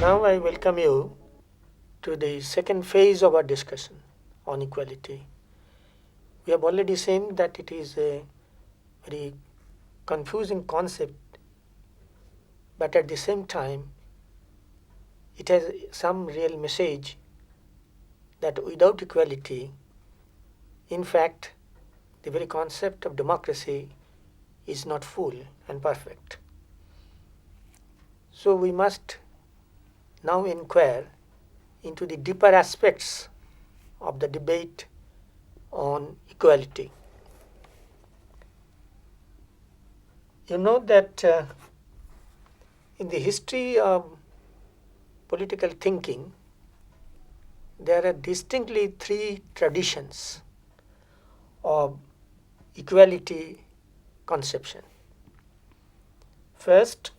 Now I welcome you to the second phase of our discussion on equality. We have already seen that it is a very confusing concept, but at the same time, it has some real message that without equality, in fact, the very concept of democracy is not full and perfect. So we must now inquire into the deeper aspects of the debate on equality. You know that in the history of political thinking, there are distinctly three traditions of equality conception. First,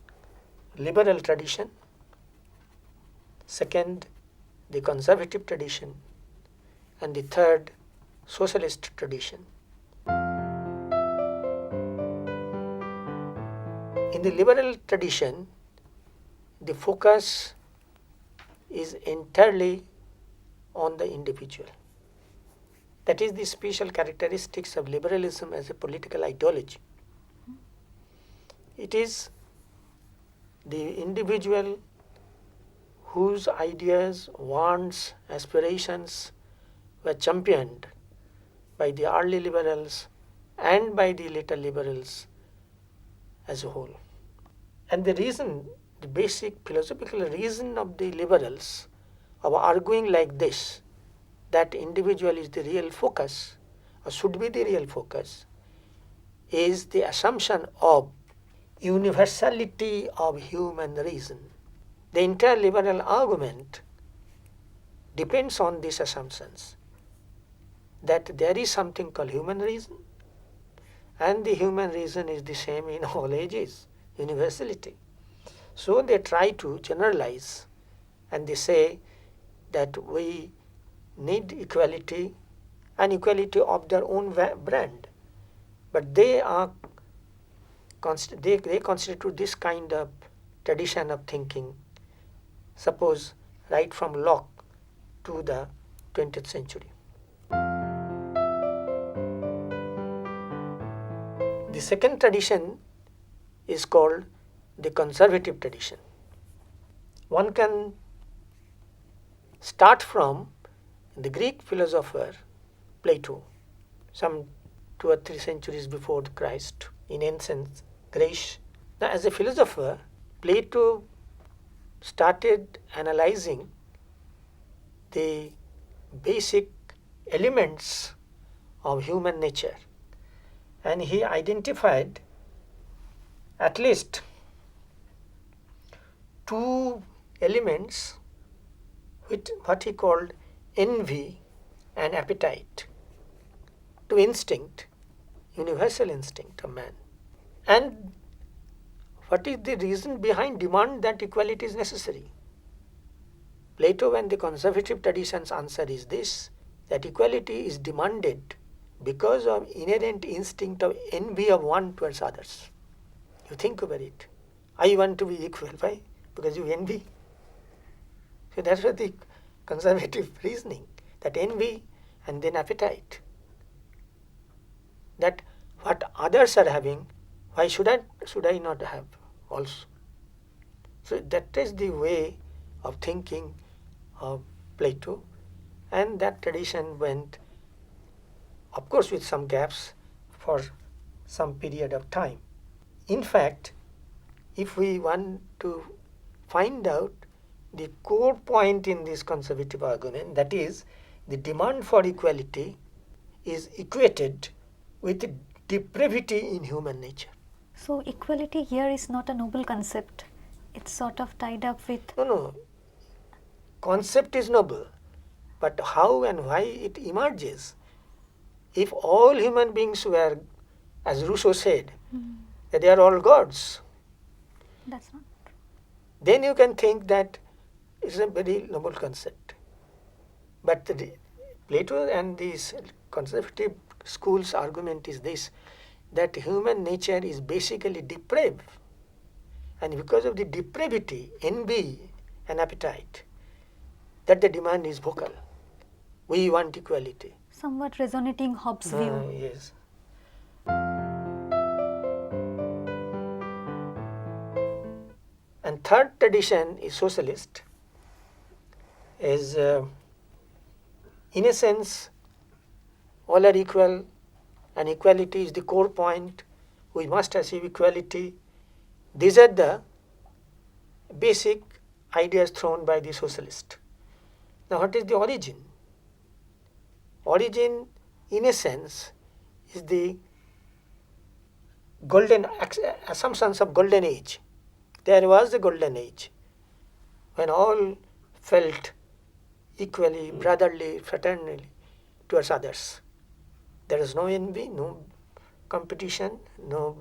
liberal tradition. Second, the conservative tradition. And the third, socialist tradition. In the liberal tradition, the focus is entirely on the individual. That is the special characteristics of liberalism as a political ideology. It is the individual whose ideas, wants, aspirations were championed by the early liberals and by the later liberals as a whole. And the reason, the basic philosophical reason of the liberals of arguing like this, that individual is the real focus or should be the real focus, is the assumption of universality of human reason. The entire liberal argument depends on these assumptions, that there is something called human reason, and the human reason is the same in all ages, universality. So they try to generalize and they say that we need equality and equality of their own brand. But they constitute this kind of tradition of thinking, suppose right from Locke to the 20th century. The second tradition is called the conservative tradition. One can start from the Greek philosopher Plato, some 2 or 3 centuries before Christ, in ancient Greece. Now, as a philosopher, Plato started analyzing the basic elements of human nature, and he identified at least two elements with what he called envy and appetite, two instinct, universal instinct of man. And what is the reason behind demand that equality is necessary? Plato and the conservative tradition's answer is this, that equality is demanded because of inherent instinct of envy of one towards others. You think about it. I want to be equal. Why? Because you envy. So that's what the conservative reasoning, that envy and then appetite. That what others are having, why should I not have also? So that is the way of thinking of Plato, and that tradition went, of course, with some gaps for some period of time. In fact, if we want to find out the core point in this conservative argument, that is, the demand for equality is equated with depravity in human nature. So equality here is not a noble concept. It's sort of tied up with... No. Concept is noble, but how and why it emerges? If all human beings were, as Rousseau said, that they are all gods, That's not... then you can think that it's a very noble concept. But Plato and these conservative schools' argument is this, that human nature is basically depraved. And because of the depravity, envy an appetite, that the demand is vocal. We want equality. Somewhat resonating Hobbes' view. Yes. And third tradition is socialist, is in a sense all are equal and equality is the core point. We must achieve equality. These are the basic ideas thrown by the socialist. Now what is the origin? Origin in a sense is the golden assumptions of golden age. There was a golden age when all felt equally, brotherly, fraternally towards others. There is no envy, no competition, no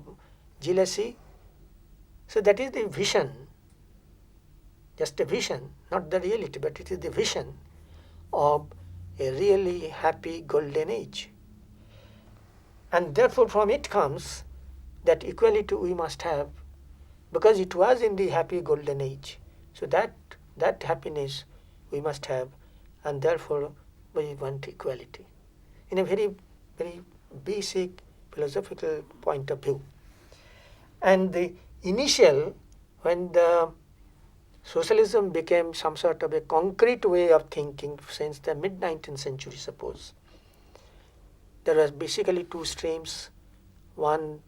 jealousy. So that is the vision, just a vision, not the reality, but it is the vision of a really happy golden age. And therefore from it comes that equality we must have, because it was in the happy golden age. So that happiness we must have, and therefore we want equality in a very, very basic philosophical point of view. And the initial, when the socialism became some sort of a concrete way of thinking since the mid-19th century, suppose, there was basically two streams. One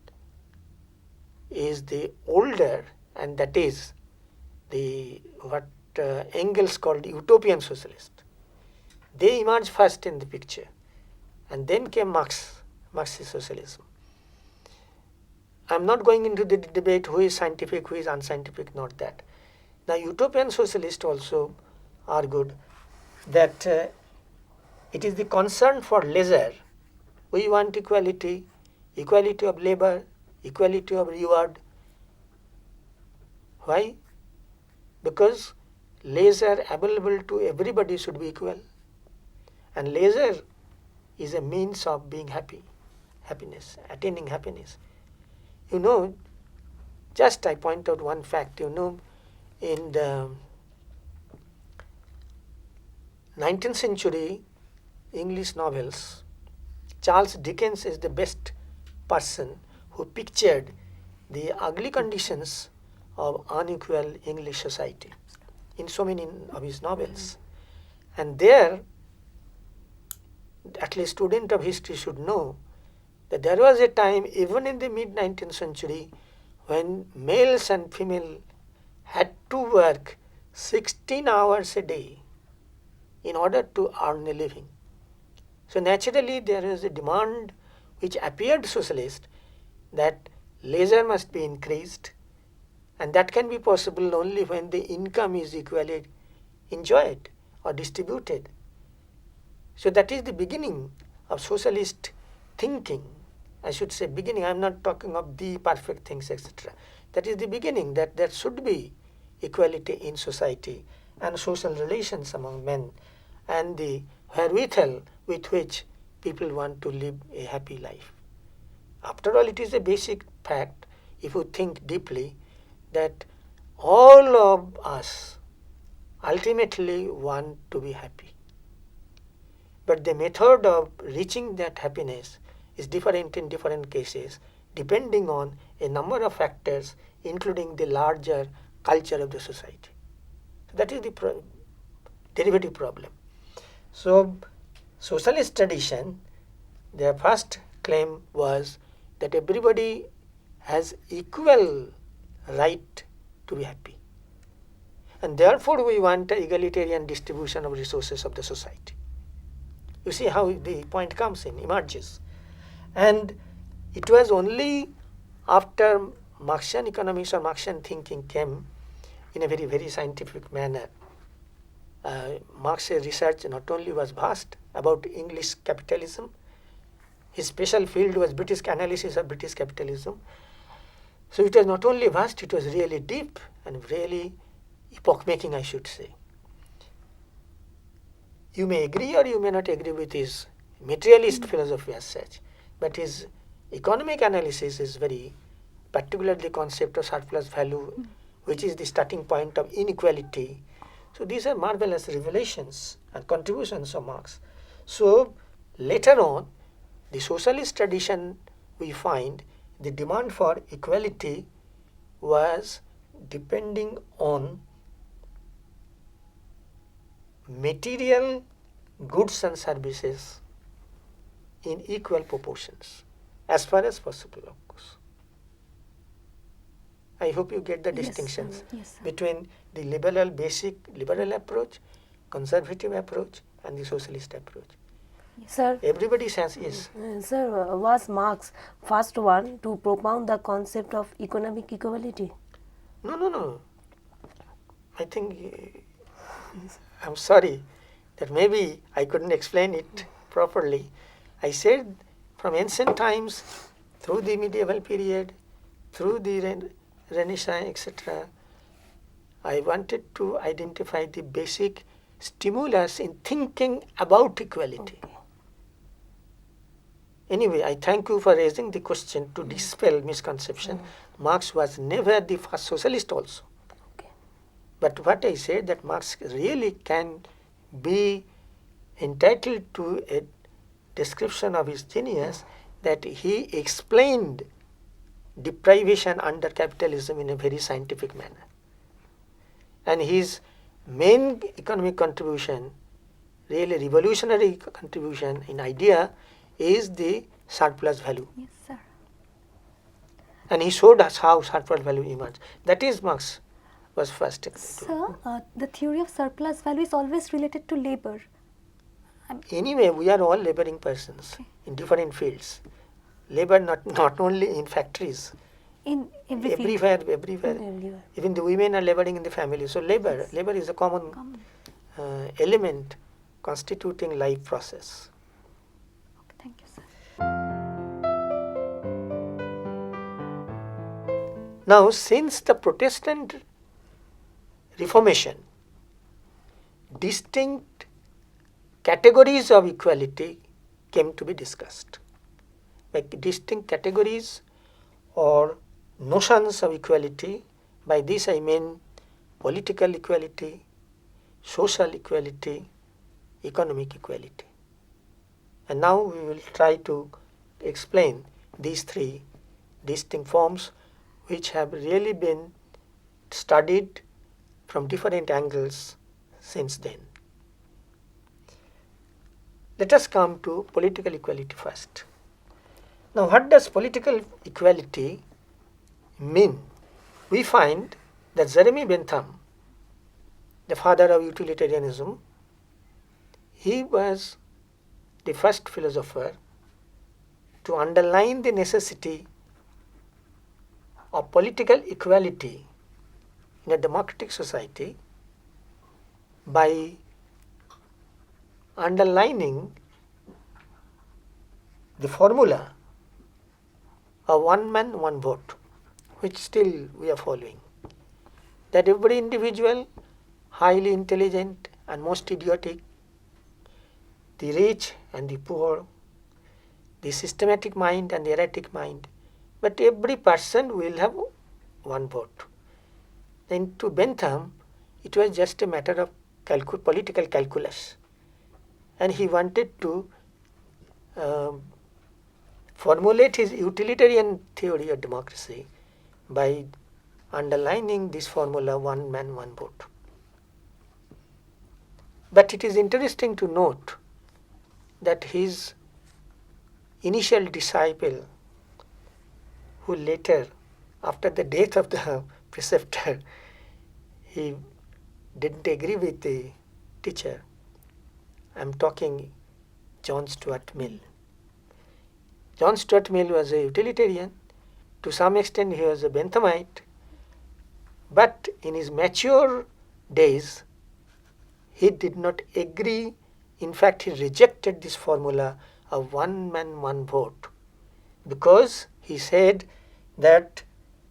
is the older, and that is the what Engels called utopian socialist. They emerged first in the picture, and then came Marxist socialism. I am not going into the debate who is scientific, who is unscientific, not that. Now utopian socialists also argued that it is the concern for leisure. We want equality, equality of labor, equality of reward. Why? Because leisure available to everybody should be equal. And leisure is a means of being happy, happiness, attaining happiness. You know, just I point out one fact, you know, in the 19th century English novels, Charles Dickens is the best person who pictured the ugly conditions of unequal English society in so many of his novels. And there, at least student of history should know that there was a time even in the mid-19th century when males and females had to work 16 hours a day in order to earn a living. So naturally there is a demand which appeared socialist that leisure must be increased, and that can be possible only when the income is equally enjoyed or distributed. So that is the beginning of socialist thinking. I should say beginning, I am not talking of the perfect things, etc. That is the beginning, that there should be equality in society and social relations among men, and the wherewithal with which people want to live a happy life. After all, it is a basic fact, if you think deeply, that all of us ultimately want to be happy. But the method of reaching that happiness is different in different cases, depending on a number of factors, including the larger culture of the society. So that is the derivative problem. So socialist tradition, their first claim was that everybody has equal right to be happy. And therefore we want an egalitarian distribution of resources of the society. You see how the point comes in, emerges. And it was only after Marxian economics or Marxian thinking came in a very, very scientific manner. Marx's research not only was vast about English capitalism, his special field was British analysis of British capitalism. So it was not only vast, it was really deep and really epoch-making, I should say. You may agree or you may not agree with his materialist philosophy as such, but his economic analysis is very, particularly the concept of surplus value, which is the starting point of inequality, So these are marvelous revelations and contributions of Marx. So later on, the socialist tradition, we find the demand for equality was depending on material goods and services in equal proportions, as far as possible, of course. I hope you get the distinctions between the basic liberal approach, conservative approach, and the socialist approach. Sir, Everybody says yes. Sir, was Marx first one to propound the concept of economic equality? No. I think, I'm sorry that maybe I couldn't explain it properly. I said from ancient times, through the medieval period, through the Renaissance, etc., I wanted to identify the basic stimulus in thinking about equality. Okay. Anyway, I thank you for raising the question to dispel misconception. Marx was never the first socialist also. Okay. But what I said, that Marx really can be entitled to a description of his genius, that he explained deprivation under capitalism in a very scientific manner. And his main economic contribution, really revolutionary contribution in idea, is the surplus value. Yes, sir. And he showed us how surplus value emerged. That is Marx was first. Sir, the theory of surplus value is always related to labor. Anyway, we are all laboring persons in different fields. Labor not only in factories. In every Everywhere. Everywhere. Even the women are laboring in the family. So labor is a common element constituting life process. Okay, thank you, sir. Now, since the Protestant Reformation, distinct categories of equality came to be discussed. Like distinct categories or notions of equality. By this I mean political equality, social equality, economic equality. And now we will try to explain these three distinct forms, which have really been studied from different angles since then. Let us come to political equality first. Now, what does political equality mean? We find that Jeremy Bentham, the father of utilitarianism, he was the first philosopher to underline the necessity of political equality in a democratic society by underlining the formula of one man, one vote, which still we are following. That every individual, highly intelligent and most idiotic, the rich and the poor, the systematic mind and the erratic mind, but every person will have one vote. Then to Bentham, it was just a matter of political calculus. And he wanted to formulate his utilitarian theory of democracy by underlining this formula, one man, one vote. But it is interesting to note that his initial disciple, who later, after the death of the preceptor, he didn't agree with the teacher. I am talking John Stuart Mill. John Stuart Mill was a utilitarian. To some extent he was a Benthamite. But in his mature days, he did not agree. In fact, he rejected this formula of one man, one vote, because he said that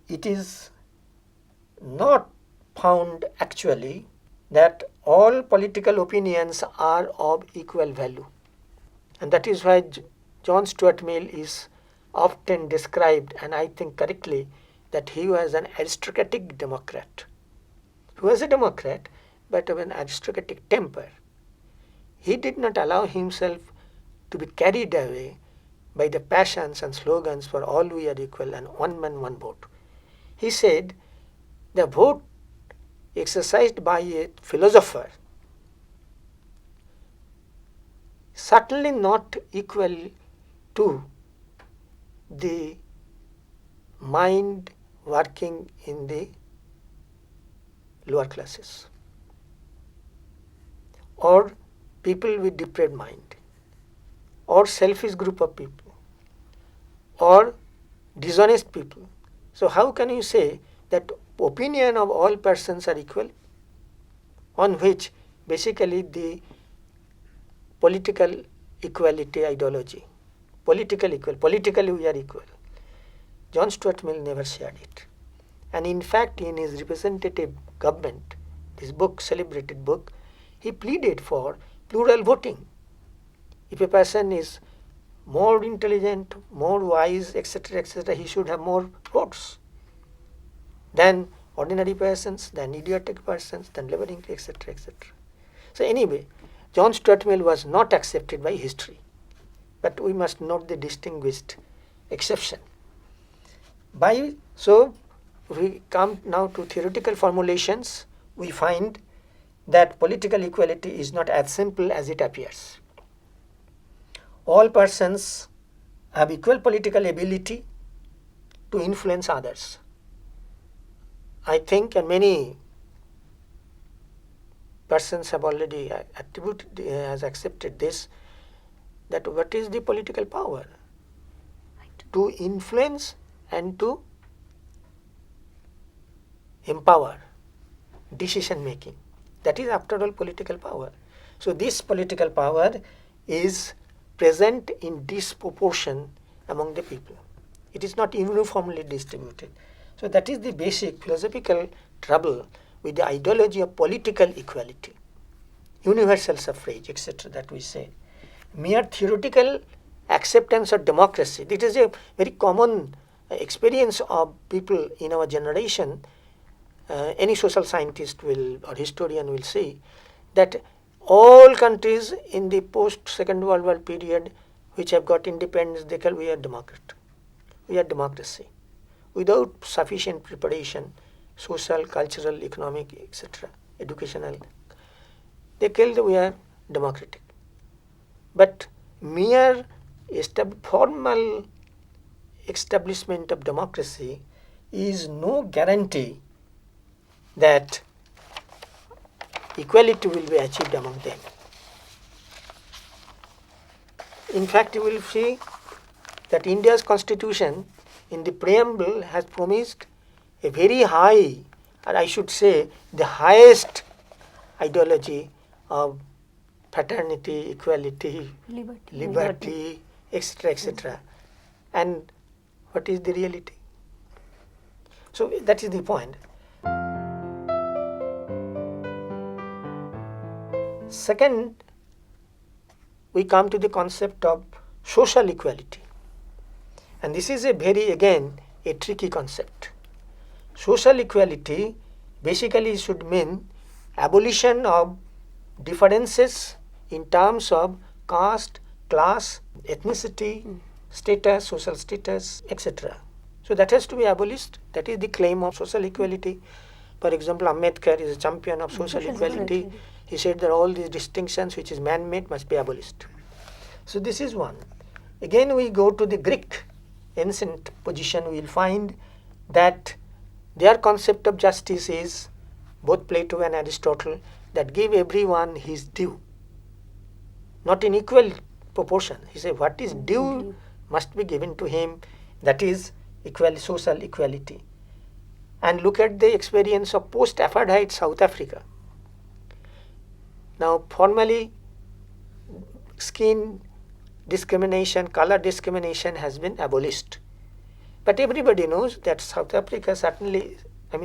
it is not found actually that all political opinions are of equal value. And that is why John Stuart Mill is often described, and I think correctly, that he was an aristocratic Democrat. He was a Democrat, but of an aristocratic temper. He did not allow himself to be carried away by the passions and slogans for all we are equal and one man, one vote. He said, the vote exercised by a philosopher certainly not equal to the mind working in the lower classes or people with depraved mind or selfish group of people or dishonest people. So how can you say that opinion of all persons are equal, on which basically the political equality ideology, politically we are equal. John Stuart Mill never shared it. And in fact, in his representative government, this book, celebrated book, he pleaded for plural voting. If a person is more intelligent, more wise, etc., he should have more votes than ordinary persons, than idiotic persons, than laboring, etc., etc. So anyway, John Stuart Mill was not accepted by history, but we must note the distinguished exception. So we come now to theoretical formulations. We find that political equality is not as simple as it appears. All persons have equal political ability to influence others. I think many persons have already accepted this, that what is the political power? To influence and to empower decision making. That is after all political power. So this political power is present in disproportion among the people. It is not uniformly distributed. So that is the basic philosophical trouble with the ideology of political equality, universal suffrage, etc. that we say. Mere theoretical acceptance of democracy. This is a very common experience of people in our generation. Any social scientist will or historian will say that all countries in the post-Second World War period which have got independence, they call we are democrat. We are democracy. Without sufficient preparation, social, cultural, economic, etc., educational, they call we are democratic. But mere formal establishment of democracy is no guarantee that equality will be achieved among them. In fact, you will see that India's constitution in the preamble has promised a very high, or I should say the highest ideology of fraternity, equality, liberty, etc., etc. And what is the reality? So that is the point. Second, we come to the concept of social equality. And this is a very, again, a tricky concept. Social equality basically should mean abolition of differences in terms of caste, class, ethnicity, status, social status, etc. So that has to be abolished. That is the claim of social equality. For example, Ambedkar is a champion of social equality. He said that all these distinctions which is man-made must be abolished. So this is one. Again we go to the Greek ancient position, we will find that their concept of justice is both Plato and Aristotle, that give everyone his due, not in equal proportion. He said what is due must be given to him, that is social equality. And look at the experience of post-apartheid South Africa. Now formally skin discrimination, color discrimination has been abolished. But everybody knows that South Africa certainly,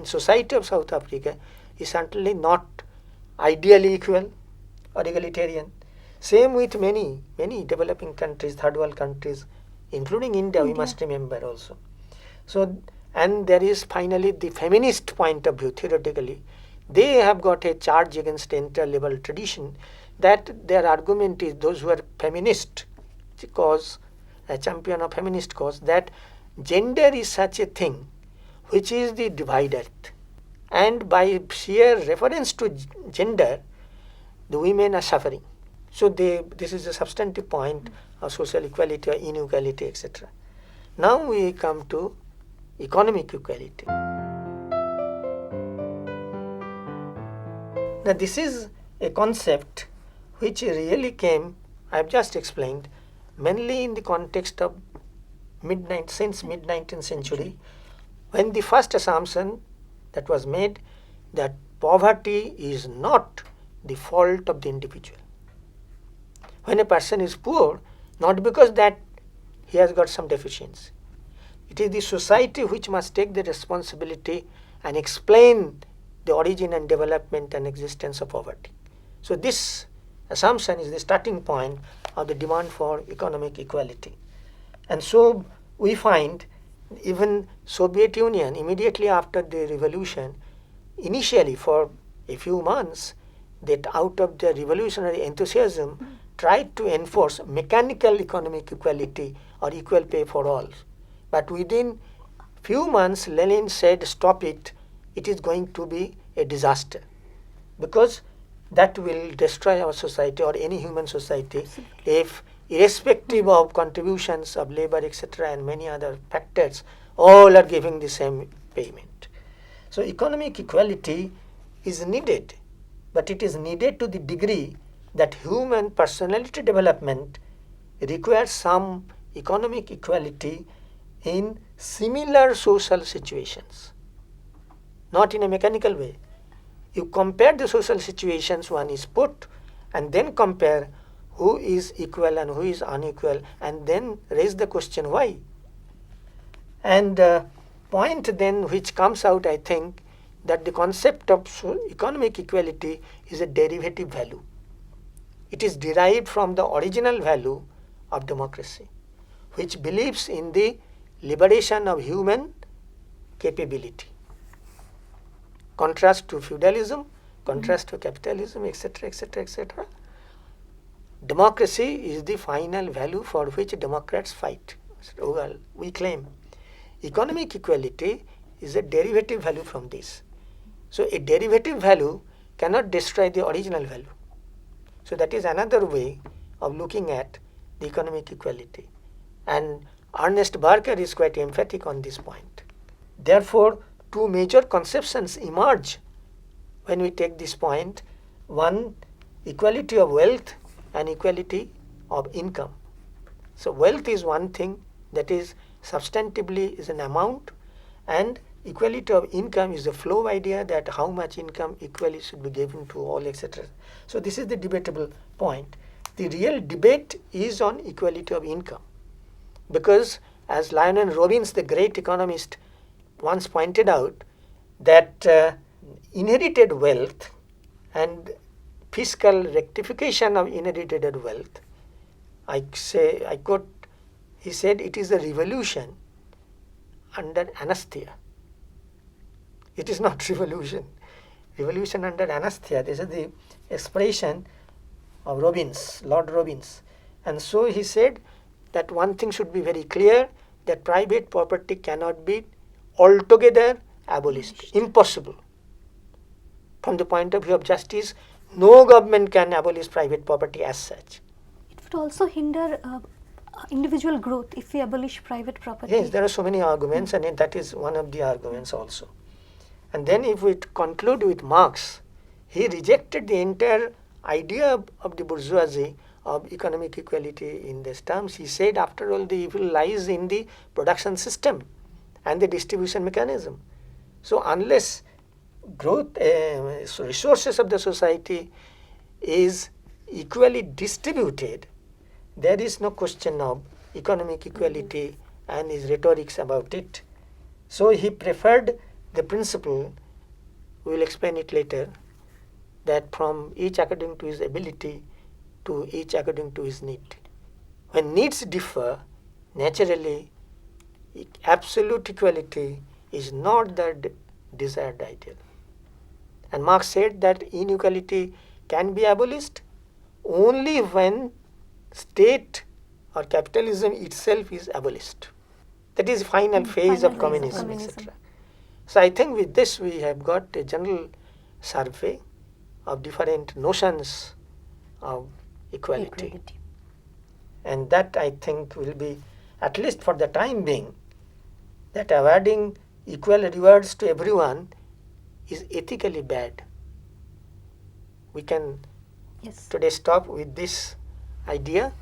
society of South Africa is certainly not ideally equal or egalitarian. Same with many developing countries, third world countries, including India, we must remember also. So, and there is finally the feminist point of view, theoretically, they have got a charge against inter-liberal tradition, that their argument is, those who are feminist cause, a champion of feminist cause, that gender is such a thing which is the divider, and by sheer reference to gender, the women are suffering. So this is a substantive point of social equality or inequality, etc. Now we come to economic equality. Now this is a concept which really came, I have just explained, mainly in the context of since mid-19th century, when the first assumption that was made that poverty is not the fault of the individual. When a person is poor, not because that he has got some deficiency. It is the society which must take the responsibility and explain the origin and development and existence of poverty. So this assumption is the starting point of the demand for economic equality. And so we find even Soviet Union, immediately after the revolution, initially for a few months, that out of the revolutionary enthusiasm tried to enforce mechanical economic equality or equal pay for all. But within few months, Lenin said, stop it, it is going to be a disaster, because that will destroy our society or any human society if, irrespective of contributions of labor, etc., and many other factors, all are giving the same payment. So economic equality is needed, but it is needed to the degree that human personality development requires some economic equality in similar social situations, not in a mechanical way. You compare the social situations one is put, and then compare who is equal and who is unequal, and then raise the question why. And point then which comes out, I think, that the concept of economic equality is a derivative value. It is derived from the original value of democracy, which believes in the liberation of human capability. Contrast to feudalism, contrast to capitalism, etc., etc., etc. Democracy is the final value for which Democrats fight. Well, we claim economic equality is a derivative value from this. So a derivative value cannot destroy the original value. So that is another way of looking at the economic equality. And Ernest Barker is quite emphatic on this point. Therefore, two major conceptions emerge when we take this point. One, equality of wealth and equality of income. So wealth is one thing, that is substantively is an amount, and equality of income is the flow idea, that how much income equally should be given to all, etc. So this is the debatable point. The real debate is on equality of income, because as Lionel Robbins, the great economist, once pointed out, that inherited wealth and fiscal rectification of inherited wealth, I quote, he said, it is a revolution under anesthesia. It is not revolution. Revolution under anesthesia. This is the expression of Robbins, Lord Robbins. And so he said that one thing should be very clear, that private property cannot be altogether abolished. Impossible. From the point of view of justice, no government can abolish private property as such. It would also hinder individual growth if we abolish private property. Yes, there are so many arguments, and that is one of the arguments also. And then if we conclude with Marx, he rejected the entire idea of the bourgeoisie of economic equality in these terms. He said, after all, the evil lies in the production system and the distribution mechanism. So unless growth, resources of the society is equally distributed, there is no question of economic equality and his rhetorics about it. So he preferred the principle, we will explain it later, that from each according to his ability to each according to his need. When needs differ, naturally absolute equality is not the desired ideal. And Marx said that inequality can be abolished only when state or capitalism itself is abolished. That is final phase of communism, etc. So I think with this we have got a general survey of different notions of equality. And that I think will be, at least for the time being, that awarding equal rewards to everyone is ethically bad. We can today stop with this idea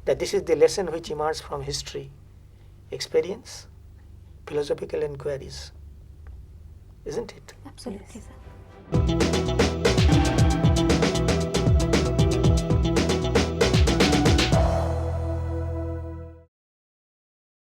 that this is the lesson which emerges from history, experience, philosophical inquiries. Isn't it? Absolutely, sir.